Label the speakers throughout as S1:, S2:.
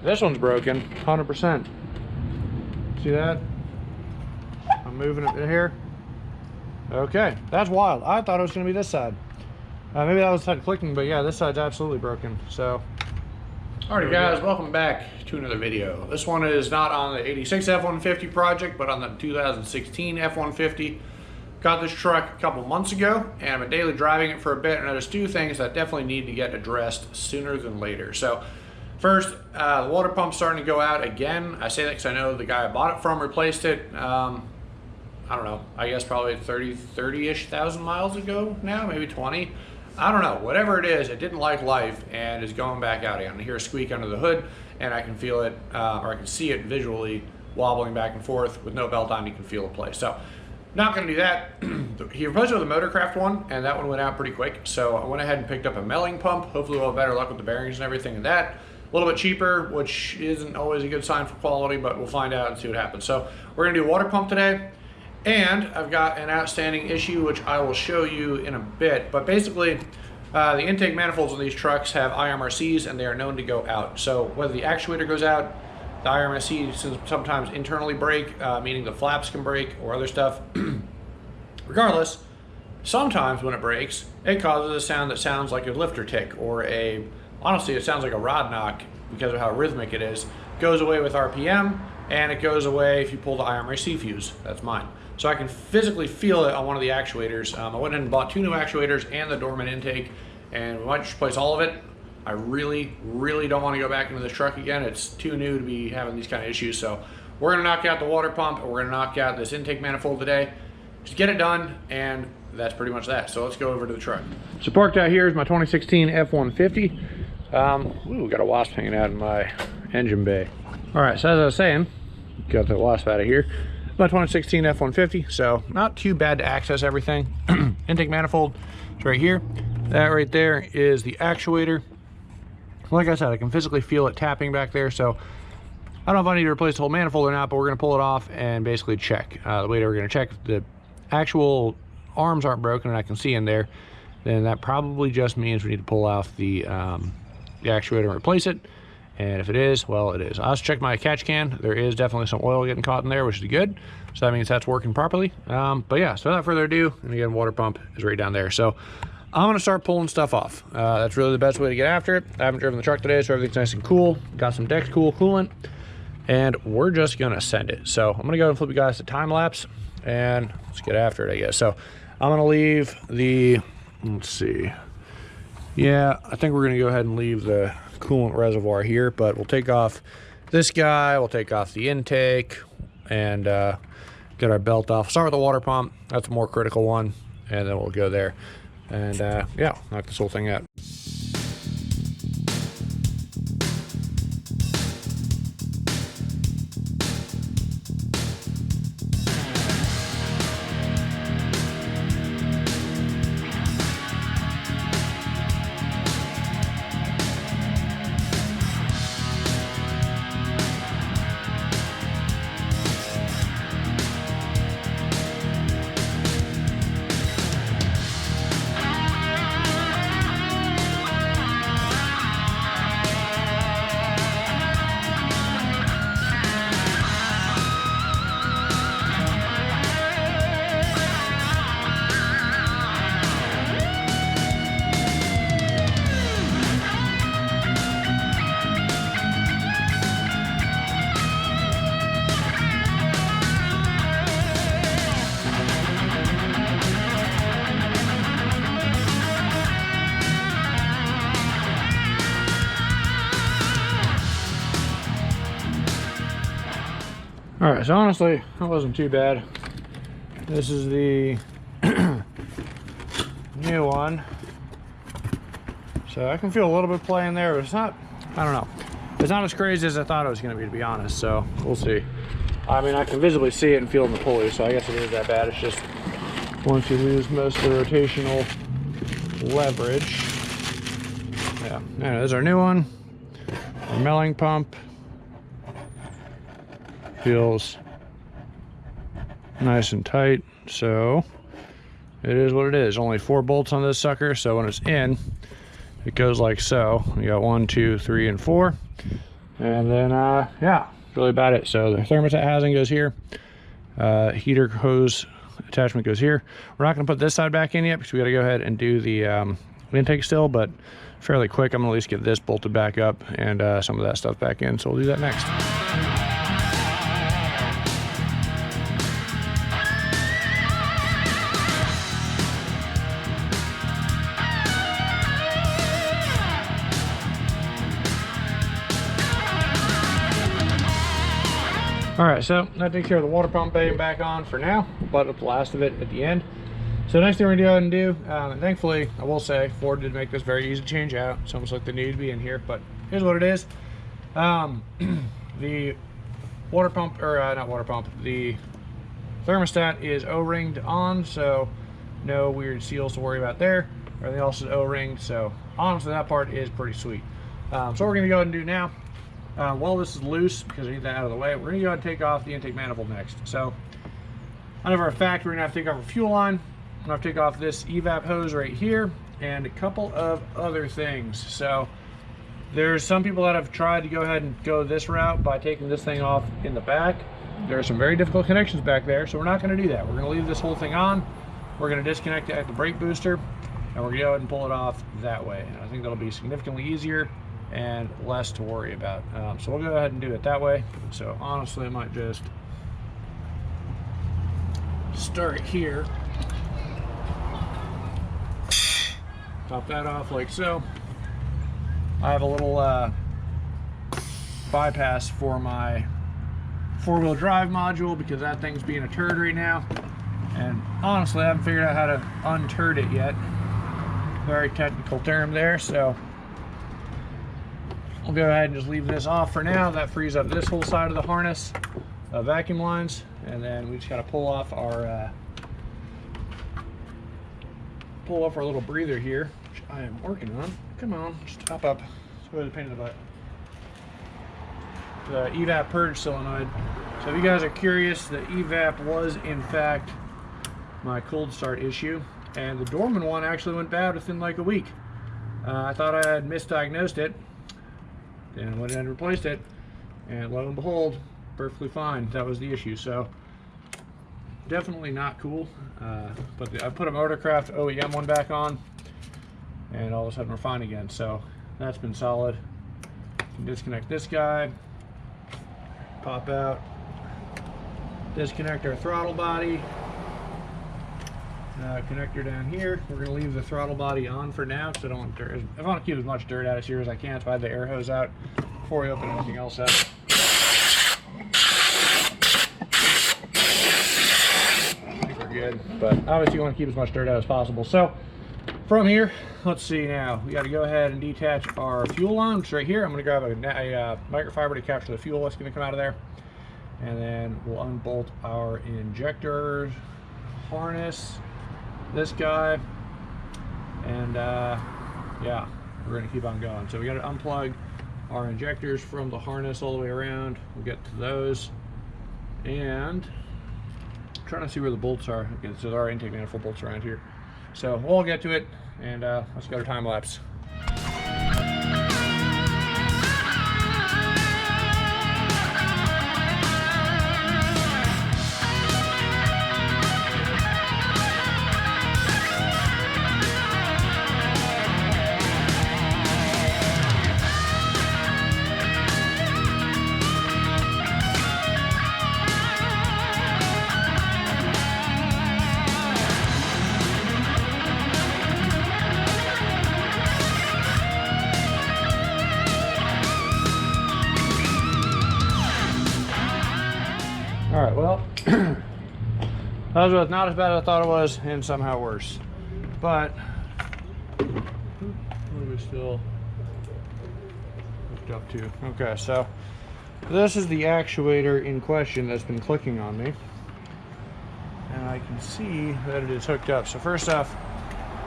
S1: This one's broken, 100%. See that? I'm moving it here. Okay, that's wild. I thought it was gonna be this side. Maybe that was side clicking, but yeah, this side's absolutely broken, so. Alrighty guys, welcome back to another video. This one is not on the 86 F-150 project, but on the 2016 F-150. Got this truck a couple months ago, and I've been daily driving it for a bit, and there's two things that definitely need to get addressed sooner than later. So, first, the water pump's starting to go out again. I say that because I know the guy I bought it from replaced it, I don't know, I guess probably 30-ish thousand miles ago now, maybe 20. I don't know, whatever it is, it didn't like life and is going back out again. I hear a squeak under the hood, and I can feel it, or I can see it visually wobbling back and forth. With no belt on, you can feel the place. So, not gonna do that. He replaced it with a Motorcraft one, and that one went out pretty quick. So I went ahead and picked up a milling pump. Hopefully we'll have better luck with the bearings and everything in that. A little bit cheaper, which isn't always a good sign for quality, but we'll find out and see what happens. So we're gonna do a water pump today. And I've got an outstanding issue, which I will show you in a bit. But basically, the intake manifolds on these trucks have IMRCs, and they are known to go out. So whether the actuator goes out, the IMRC sometimes internally break, meaning the flaps can break or other stuff. Regardless, sometimes when it breaks, it causes a sound that sounds like a lifter tick or honestly, it sounds like a rod knock because of how rhythmic it is. It goes away with RPM, and it goes away if you pull the IMRC fuse. That's mine. So I can physically feel it on one of the actuators. I went in and bought 2 new actuators and the dormant intake, and we might just replace all of it. I really, really don't want to go back into this truck again. It's too new to be having these kind of issues. So we're gonna knock out the water pump, and we're gonna knock out this intake manifold today. Just get it done, and that's pretty much that. So let's go over to the truck. So parked out here is my 2016 F-150. Ooh, got a wasp hanging out in my engine bay. All right, so as I was saying, got the wasp out of here. My 2016 F-150, so not too bad to access everything. Intake manifold is right here. That right there is the actuator. Like I said, I can physically feel it tapping back there, so I don't know if I need to replace the whole manifold or not, but we're gonna pull it off and basically check. The way that we're gonna check if the actual arms aren't broken and I can see in there, then that probably just means we need to pull off the actuator and replace it. And if it is, well, it is. I also checked my catch can. There is definitely some oil getting caught in there, which is good. So that means that's working properly. But yeah, so without further ado, and again, water pump is right down there. So I'm gonna start pulling stuff off. That's really the best way to get after it. I haven't driven the truck today, so everything's nice and cool. Got some Dex Cool coolant, and we're just gonna send it. So I'm gonna go and flip you guys to time lapse, and let's get after it, I guess. So I'm gonna leave the, let's see. Yeah, I think we're gonna go ahead and leave the coolant reservoir here, but we'll take off this guy, we'll take off the intake, and get our belt off. Start with the water pump, that's a more critical one, and then we'll go there. And yeah, knock this whole thing out. All right, so honestly, that wasn't too bad. This is the new one. So I can feel a little bit play in there, but it's not, I don't know. It's not as crazy as I thought it was gonna be, to be honest, so we'll see. I mean, I can visibly see it and feel it in the pulley, so I guess it is that bad. It's just once you lose most of the rotational leverage. Yeah, there's our new one. Our milling pump. Feels nice and tight, so it is what it is. Only 4 bolts on this sucker, so when it's in, it goes like so. We got 1, 2, 3, and 4. And then, yeah, that's really about it. So the thermostat housing goes here. Heater hose attachment goes here. We're not going to put this side back in yet because we got to go ahead and do the intake still, but fairly quick. I'm going to at least get this bolted back up and some of that stuff back in. So we'll do that next. All right, so that takes care of the water pump being back on for now. We'll butt up the last of it at the end. So next thing we're gonna go ahead and do, and thankfully, I will say, Ford did make this very easy to change out. It's almost like they need to be in here, but here's what it is. The water pump, or not water pump, the thermostat is O-ringed on, so no weird seals to worry about there. Everything else is O-ringed, so honestly, that part is pretty sweet. So what we're gonna go ahead and do now, while this is loose, because I need that out of the way, we're gonna go ahead and take off the intake manifold next. So, out of our fact, we're gonna have to take off our fuel line. I'm gonna have to take off this evap hose right here, and a couple of other things. So, there's some people that have tried to go ahead and go this route by taking this thing off in the back. There are some very difficult connections back there, so we're not gonna do that. We're gonna leave this whole thing on. We're gonna disconnect it at the brake booster, and we're gonna go ahead and pull it off that way. And I think that'll be significantly easier and less to worry about. So we'll go ahead and do it that way. So honestly, I might just start here, top that off like so. I have a little bypass for my four-wheel drive module because that thing's being a turd right now, and honestly I haven't figured out how to unturd it yet. Very technical term there, so we'll go ahead and just leave this off for now. That frees up this whole side of the harness, vacuum lines, and then we just got to pull off our little breather here, which I am working on. Come on, just hop up. Let's go ahead and pain in the butt. The evap purge solenoid. So if you guys are curious, the evap was in fact my cold start issue, and the Dorman one actually went bad within like a week. I thought I had misdiagnosed it, and I went in and replaced it, and lo and behold, perfectly fine. That was the issue. So definitely not cool, but I put a Motorcraft OEM one back on, and all of a sudden we're fine again. So that's been solid. Can disconnect this guy, pop out, disconnect our throttle body, connector down here. We're going to leave the throttle body on for now because I don't want dirt. I want to keep as much dirt out of here as I can, so I have the air hose out before we open anything else up. I think we're good, but obviously you want to keep as much dirt out as possible. So from here, let's see now. We got to go ahead and detach our fuel line, which is right here. I'm going to grab a microfiber to capture the fuel that's going to come out of there. And then we'll unbolt our injector harness, this guy, and yeah, we're going to keep on going. So we got to unplug our injectors from the harness all the way around. We'll get to those, and I'm trying to see where the bolts are. Okay, so there are intake manifold bolts around here. So we'll get to it, and let's go to time lapse. All right, well, that was not as bad as I thought it was, and somehow worse. But what are we still hooked up to? Okay, so this is the actuator in question that's been clicking on me, and I can see that it is hooked up. So first off,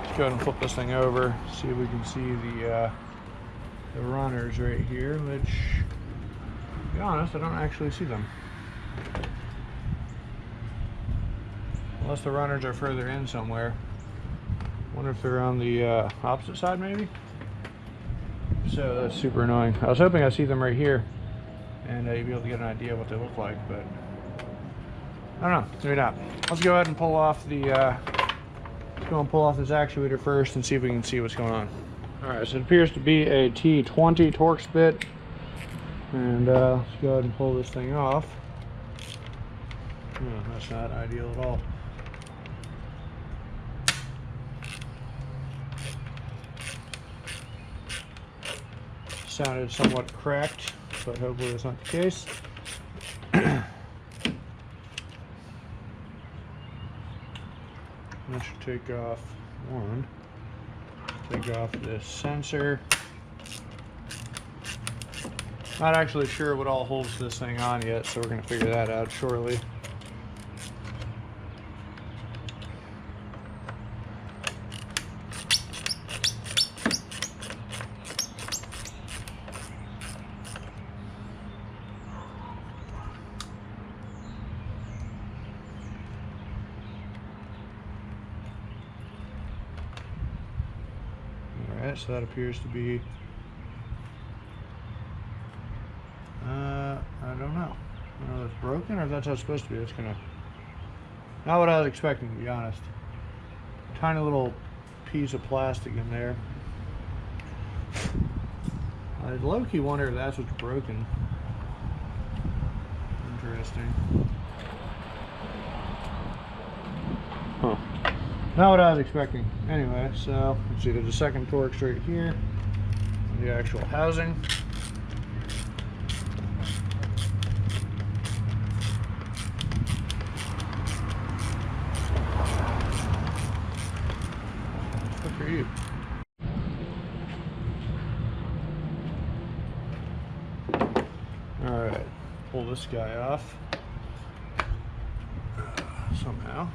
S1: let's go ahead and flip this thing over, see if we can see the runners right here, which, to be honest, I don't actually see them. Unless the runners are further in somewhere. Wonder if they're on the opposite side maybe? So that's super annoying. I was hoping I see them right here. and you'll be able to get an idea what they look like, but I don't know, maybe not. Let's go ahead and pull off the, pull off this actuator first and see if we can see what's going on. Alright, so it appears to be a T20 Torx bit, and let's go ahead and pull this thing off. Oh, that's not ideal at all. Sounded somewhat cracked, but hopefully that's not the case. I should take off one. Take off this sensor. Not actually sure what all holds this thing on yet, so we're going to figure that out shortly. Alright, so that appears to be, I don't know. I don't know if it's broken or if that's how it's supposed to be. It's kind of not what I was expecting, to be honest. Tiny little piece of plastic in there. I low-key wonder if that's what's broken. Interesting. Huh. Not what I was expecting. Anyway, so let's see, there's a second Torx right here. The actual housing. Good for you. Alright, pull this guy off. Somehow.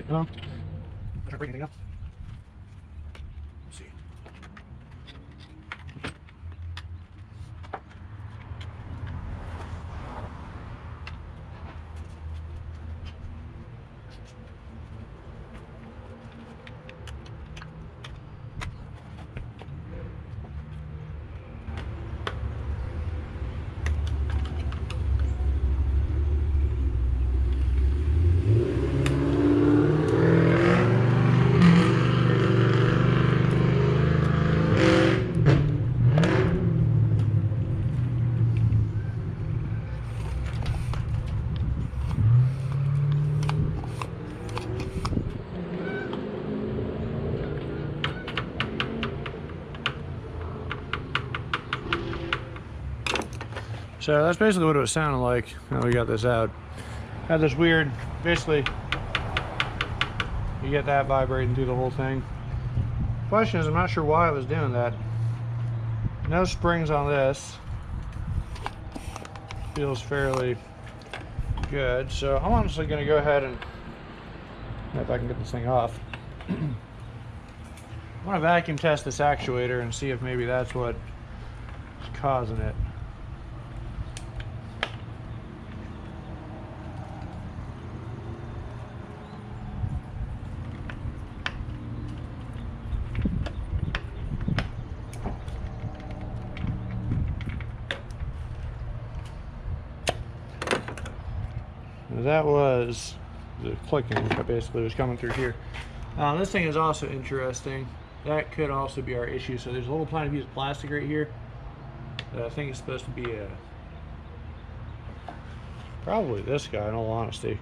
S1: No. Try to bring anything up. Let's see. So that's basically what it was sounding like. Now we got this out. Had this weird, basically, you get that vibrating through the whole thing. Question is, I'm not sure why I was doing that. No springs on this. Feels fairly good. So I'm honestly going to go ahead and, if I can get this thing off. I want to vacuum test this actuator and see if maybe that's what's causing it. That was the clicking that basically was coming through here. This thing is also interesting. That could also be our issue. So there's a little tiny piece of plastic right here that I think is supposed to be probably this guy, in all honesty.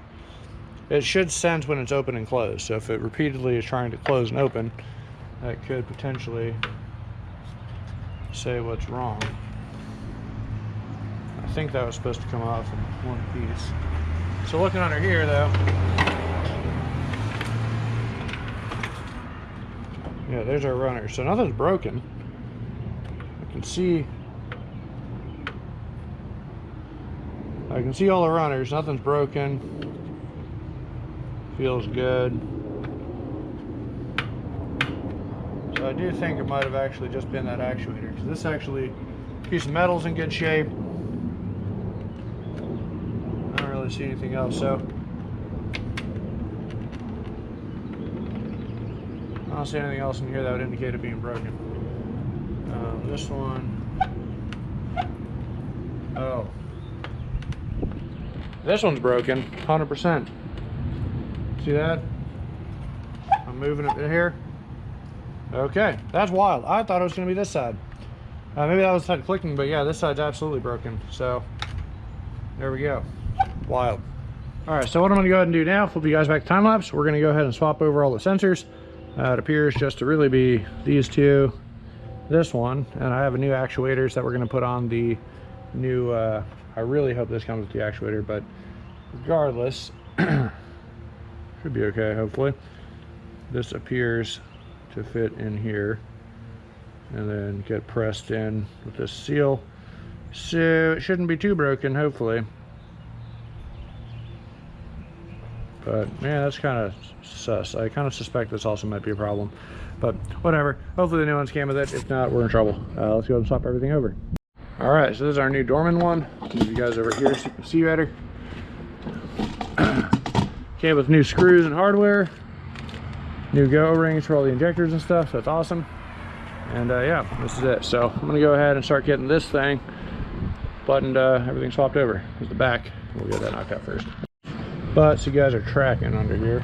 S1: It should sense when it's open and closed. So if it repeatedly is trying to close and open, that could potentially say what's wrong. I think that was supposed to come off in one piece. So looking under here though, yeah, there's our runner. So nothing's broken. I can see all the runners. Nothing's broken. Feels good. So I do think it might have actually just been that actuator, because this actually piece of metal's in good shape. See anything else. So I don't see anything else in here that would indicate it being broken. This one. Oh. This one's broken, 100%. See that? I'm moving it here. Okay, that's wild. I thought it was going to be this side. Maybe that was the side clicking, but yeah, this side's absolutely broken. So, there we go. Wild. Alright, so what I'm going to go ahead and do now, flip you guys back to time lapse. We're going to go ahead and swap over all the sensors. It appears just to really be these two, this one, and I have a new actuators that we're going to put on the new, I really hope this comes with the actuator, but regardless, should be okay, hopefully. This appears to fit in here and then get pressed in with this seal. So it shouldn't be too broken, hopefully. But man, that's kind of sus. I kind of suspect this also might be a problem, but whatever. Hopefully the new ones came with it. If not, we're in trouble. Let's go and swap everything over. All right, so this is our new Dorman one. Move you guys over here so you can see better. Came with new screws and hardware, new go rings for all the injectors and stuff. So that's awesome. And yeah, this is it. So I'm gonna go ahead and start getting this thing buttoned, everything swapped over. Here's the back. We'll get that knocked out first. But so you guys are tracking under here.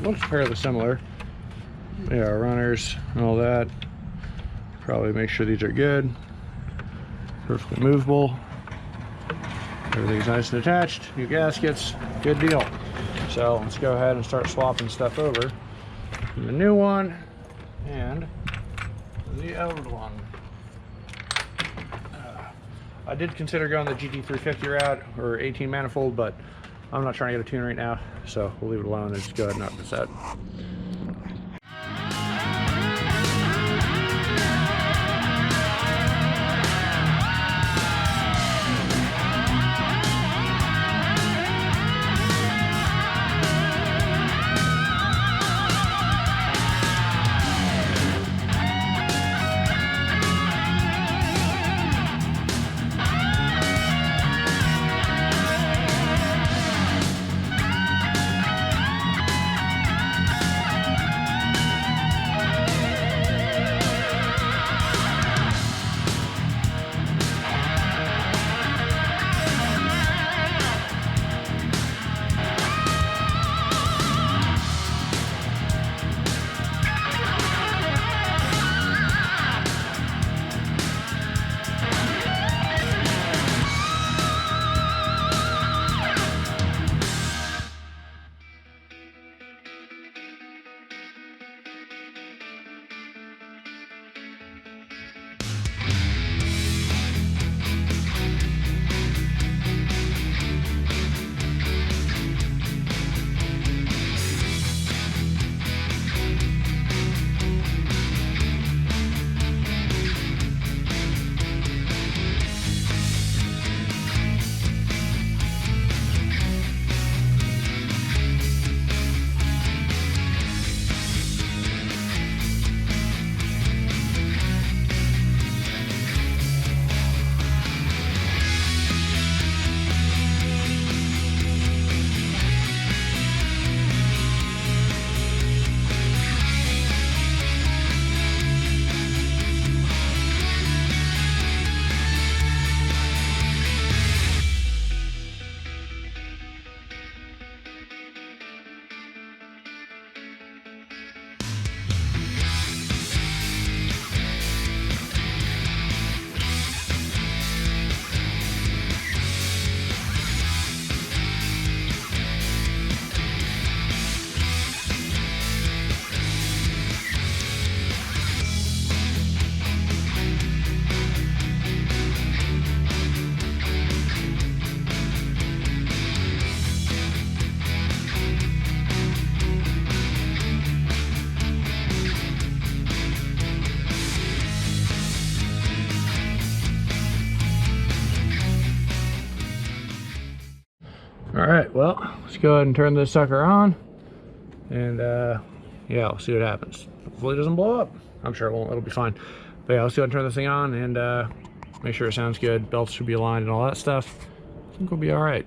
S1: Looks fairly similar. Yeah, runners and all that. Probably make sure these are good. Perfectly movable. Everything's nice and attached. New gaskets. Good deal. So let's go ahead and start swapping stuff over. The new one and the old one. I did consider going the GT350 route or 18 manifold, but I'm not trying to get a tune right now, so we'll leave it alone and just go ahead and knock this out. All right, well, let's go ahead and turn this sucker on, and yeah, we'll see what happens. Hopefully it doesn't blow up. I'm sure it won't, it'll be fine. But yeah, let's go ahead and turn this thing on and make sure it sounds good. Belts should be aligned and all that stuff. I think we'll be all right.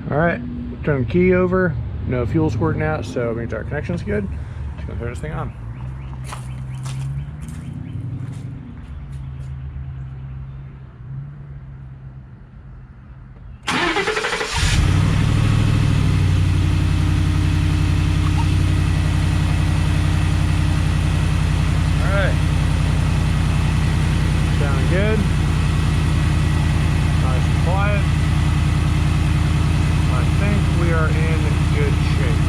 S1: All right, turn the key over, No fuel squirting out, so it means our connection's good. Just gonna turn this thing on. Good. Nice and quiet. I think we are in good shape.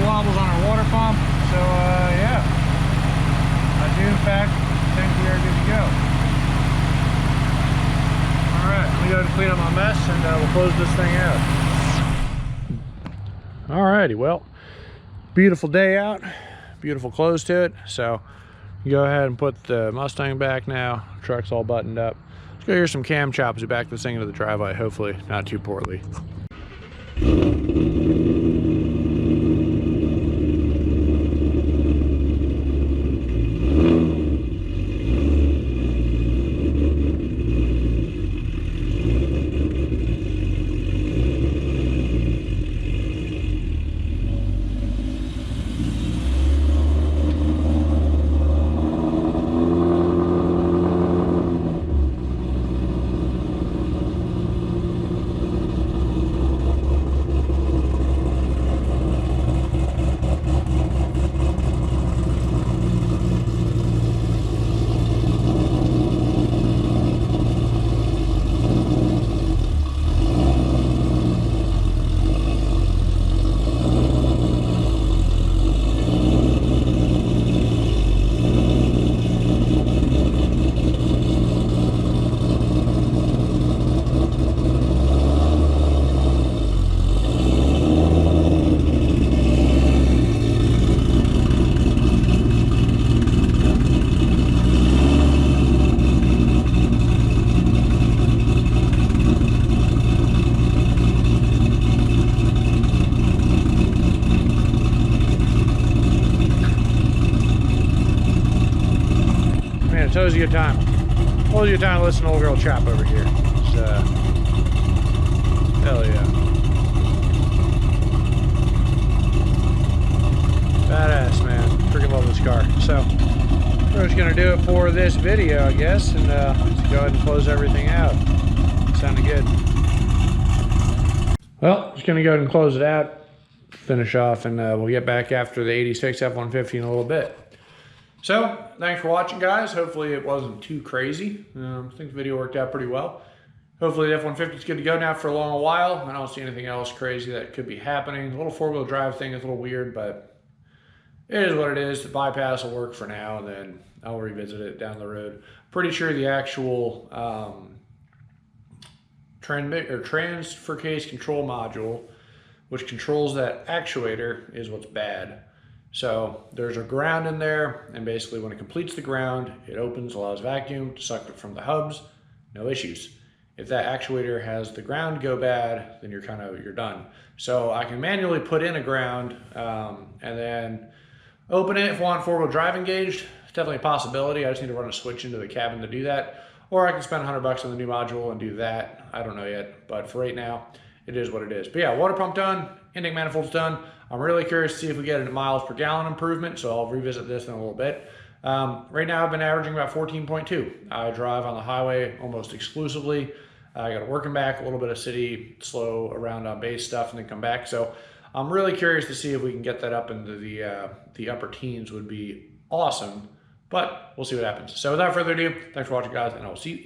S1: Wobbles on our water pump, so yeah, I do in fact think we are good to go. All right, let me go and clean up my mess, and we'll close this thing out. All righty, well, beautiful day out, beautiful close to it. So you go ahead and put the Mustang back now. Truck's all buttoned up. Let's go hear some cam chops to back this thing into the driveway. Hopefully not too poorly. Man, it tells you a good time. Tells you a good time to listen to old girl chop over here. It's, hell yeah. Badass, man. Freaking love this car. So, we're just gonna do it for this video, I guess, and let's go ahead and close everything out. Sounded good. Well, just gonna go ahead and close it out, finish off, and we'll get back after the 86 F-150 in a little bit. So, thanks for watching, guys. Hopefully it wasn't too crazy. I think the video worked out pretty well. Hopefully the F-150 is good to go now for a long while. I don't see anything else crazy that could be happening. The little four-wheel drive thing is a little weird, but it is what it is. The bypass will work for now, and then I'll revisit it down the road. Pretty sure the actual transfer case control module, which controls that actuator, is what's bad. So there's a ground in there, and basically when it completes the ground, it opens, allows vacuum to suck it from the hubs, no issues. If that actuator has the ground go bad, then you're done. So I can manually put in a ground and then open it if I want four-wheel drive engaged. It's definitely a possibility. I just need to run a switch into the cabin to do that. Or I can spend $100 on the new module and do that. I don't know yet, but for right now, it is what it is. But yeah, water pump done, intake manifold's done. I'm really curious to see if we get a miles per gallon improvement, so I'll revisit this in a little bit. Right now I've been averaging about 14.2. I drive on the highway almost exclusively. I got to work and back, a little bit of city, slow around on base stuff, and then come back. So I'm really curious to see if we can get that up into the upper teens. Would be awesome, but we'll see what happens. So without further ado, thanks for watching, guys, and I will see you in